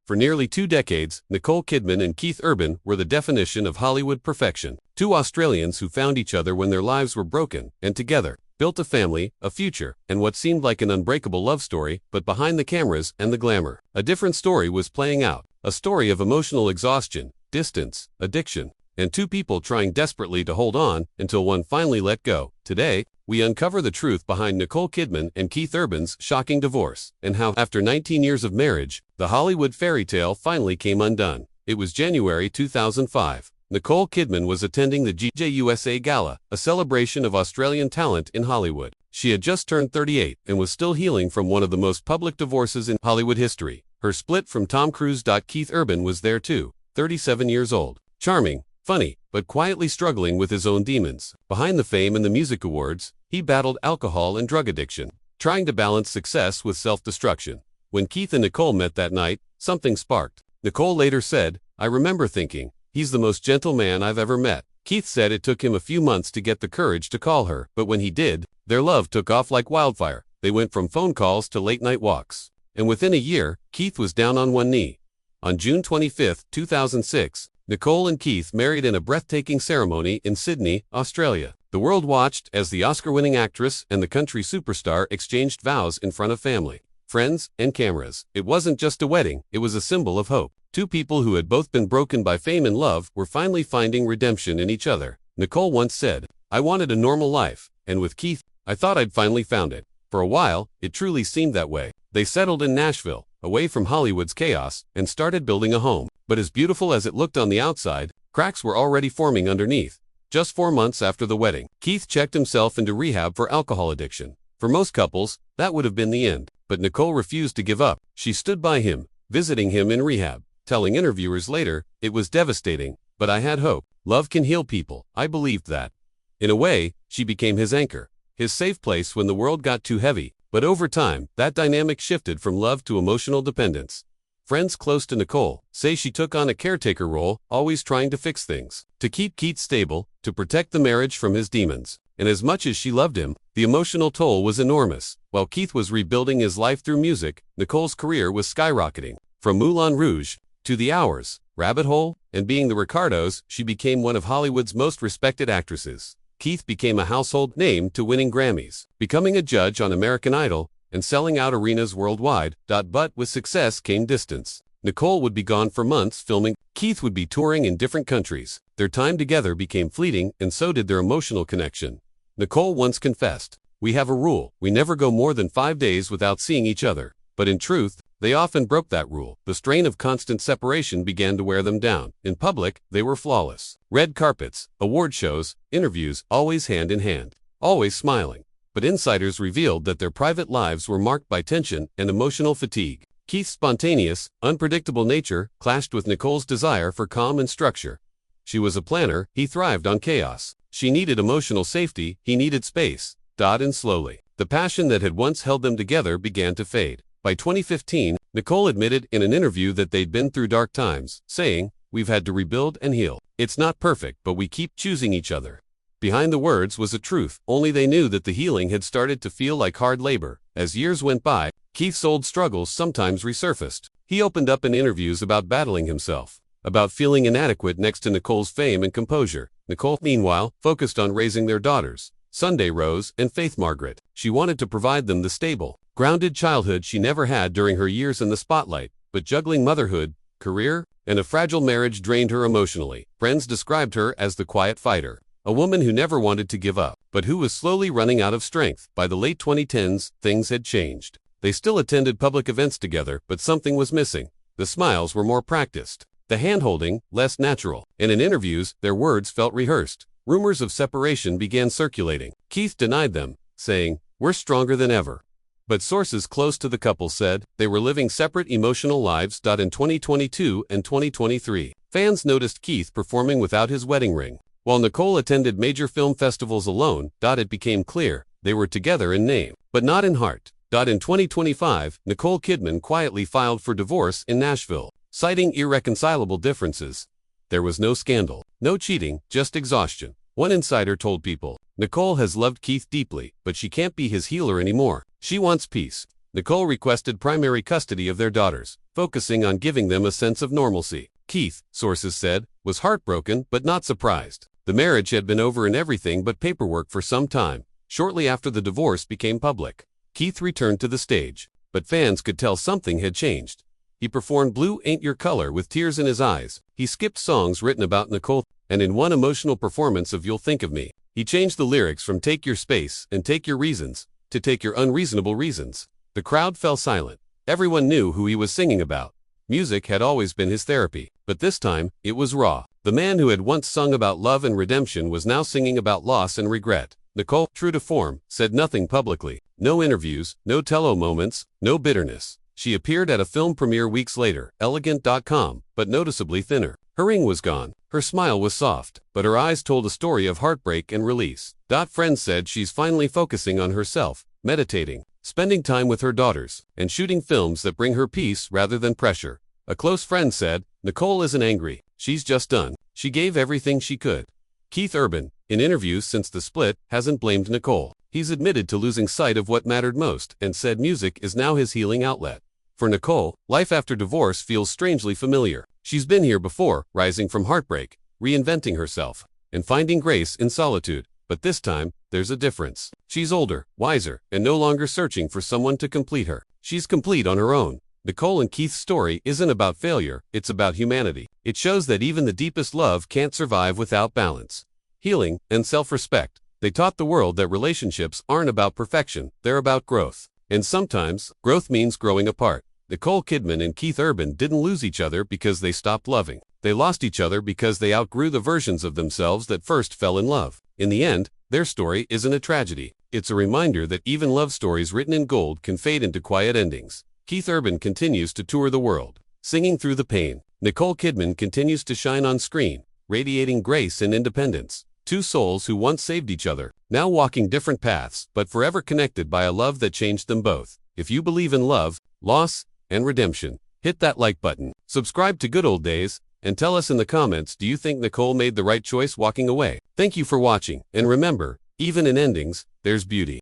For nearly 2 decades, Nicole Kidman and Keith Urban were the definition of Hollywood perfection. Two Australians who found each other when their lives were broken, and together, built a family, a future, and what seemed like an unbreakable love story, but behind the cameras and the glamour, a different story was playing out. A story of emotional exhaustion, distance, addiction, and two people trying desperately to hold on until one finally let go. Today, we uncover the truth behind Nicole Kidman and Keith Urban's shocking divorce, and how, after 19 years of marriage, the Hollywood fairy tale finally came undone. It was January 2005. Nicole Kidman was attending the GJUSA Gala, a celebration of Australian talent in Hollywood. She had just turned 38 and was still healing from one of the most public divorces in Hollywood history. Her split from Tom Cruise. Keith Urban was there too, 37 years old. Charming, funny, but quietly struggling with his own demons. Behind the fame and the music awards, he battled alcohol and drug addiction, trying to balance success with self-destruction. When Keith and Nicole met that night, something sparked. Nicole later said, "I remember thinking, he's the most gentle man I've ever met." Keith said it took him a few months to get the courage to call her, but when he did, their love took off like wildfire. They went from phone calls to late-night walks. And within a year, Keith was down on one knee. On June 25, 2006, Nicole and Keith married in a breathtaking ceremony in Sydney, Australia. The world watched as the Oscar-winning actress and the country superstar exchanged vows in front of family, friends, and cameras. It wasn't just a wedding, it was a symbol of hope. Two people who had both been broken by fame and love were finally finding redemption in each other. Nicole once said, "I wanted a normal life, and with Keith, I thought I'd finally found it." For a while, it truly seemed that way. They settled in Nashville, away from Hollywood's chaos, and started building a home. But as beautiful as it looked on the outside, cracks were already forming underneath. Just 4 months after the wedding, Keith checked himself into rehab for alcohol addiction. For most couples, that would have been the end. But Nicole refused to give up. She stood by him, visiting him in rehab, telling interviewers later, "It was devastating, but I had hope. Love can heal people. I believed that." In a way, she became his anchor, his safe place when the world got too heavy. But over time, that dynamic shifted from love to emotional dependence. Friends close to Nicole say she took on a caretaker role, always trying to fix things, to keep Keith stable, to protect the marriage from his demons. And as much as she loved him, the emotional toll was enormous. While Keith was rebuilding his life through music, Nicole's career was skyrocketing. From Moulin Rouge to The Hours, Rabbit Hole, and Being the Ricardos, she became one of Hollywood's most respected actresses. Keith became a household name to winning Grammys, becoming a judge on American Idol, and selling out arenas worldwide. But with success came distance. Nicole would be gone for months filming. Keith would be touring in different countries. Their time together became fleeting, and so did their emotional connection. Nicole once confessed, "We have a rule. We never go more than 5 days without seeing each other." But in truth, they often broke that rule. The strain of constant separation began to wear them down. In public, they were flawless. Red carpets, award shows, interviews, always hand in hand, always smiling. But insiders revealed that their private lives were marked by tension and emotional fatigue. Keith's spontaneous, unpredictable nature clashed with Nicole's desire for calm and structure. She was a planner, he thrived on chaos. She needed emotional safety, he needed space. And slowly, the passion that had once held them together began to fade. By 2015, Nicole admitted in an interview that they'd been through dark times, saying, "We've had to rebuild and heal. It's not perfect, but we keep choosing each other." Behind the words was a truth. Only they knew that the healing had started to feel like hard labor. As years went by, Keith's old struggles sometimes resurfaced. He opened up in interviews about battling himself, about feeling inadequate next to Nicole's fame and composure. Nicole, meanwhile, focused on raising their daughters, Sunday Rose and Faith Margaret. She wanted to provide them the stable, grounded childhood she never had during her years in the spotlight, but juggling motherhood, career, and a fragile marriage drained her emotionally. Friends described her as the quiet fighter, a woman who never wanted to give up, but who was slowly running out of strength. By the late 2010s, things had changed. They still attended public events together, but something was missing. The smiles were more practiced, the hand-holding less natural, and in interviews, their words felt rehearsed. Rumors of separation began circulating. Keith denied them, saying, "We're stronger than ever." But sources close to the couple said they were living separate emotional lives. In 2022 and 2023, fans noticed Keith performing without his wedding ring, while Nicole attended major film festivals alone. It became clear they were together in name, but not in heart. In 2025, Nicole Kidman quietly filed for divorce in Nashville, citing irreconcilable differences. There was no scandal, no cheating, just exhaustion. One insider told People, "Nicole has loved Keith deeply, but she can't be his healer anymore. She wants peace." Nicole requested primary custody of their daughters, focusing on giving them a sense of normalcy. Keith, sources said, was heartbroken but not surprised. The marriage had been over in everything but paperwork for some time. Shortly after the divorce became public, Keith returned to the stage, but fans could tell something had changed. He performed Blue Ain't Your Color with tears in his eyes. He skipped songs written about Nicole, and in one emotional performance of You'll Think of Me, he changed the lyrics from Take Your Space and Take Your Reasons to Take Your Unreasonable Reasons. The crowd fell silent. Everyone knew who he was singing about. Music had always been his therapy, but this time, it was raw. The man who had once sung about love and redemption was now singing about loss and regret. Nicole, true to form, said nothing publicly. No interviews, no tello moments, no bitterness. She appeared at a film premiere weeks later, elegant.com, but noticeably thinner. Her ring was gone. Her smile was soft, but her eyes told a story of heartbreak and release. Friends said she's finally focusing on herself, meditating, spending time with her daughters, and shooting films that bring her peace rather than pressure. A close friend said, Nicole isn't angry, she's just done. She gave everything she could. Keith Urban, in interviews since the split, hasn't blamed Nicole. He's admitted to losing sight of what mattered most and said music is now his healing outlet. For Nicole, life after divorce feels strangely familiar. She's been here before, rising from heartbreak, reinventing herself, and finding grace in solitude. But this time, there's a difference. She's older, wiser, and no longer searching for someone to complete her. She's complete on her own. Nicole and Keith's story isn't about failure, it's about humanity. It shows that even the deepest love can't survive without balance, healing, and self-respect. They taught the world that relationships aren't about perfection, they're about growth. And sometimes, growth means growing apart. Nicole Kidman and Keith Urban didn't lose each other because they stopped loving. They lost each other because they outgrew the versions of themselves that first fell in love. In the end, their story isn't a tragedy. It's a reminder that even love stories written in gold can fade into quiet endings. Keith Urban continues to tour the world, singing through the pain. Nicole Kidman continues to shine on screen, radiating grace and independence. Two souls who once saved each other, now walking different paths, but forever connected by a love that changed them both. If you believe in love, loss, and redemption, hit that like button, subscribe to Good Old Days, and tell us in the comments, do you think Nicole made the right choice walking away? Thank you for watching, and remember, even in endings, there's beauty.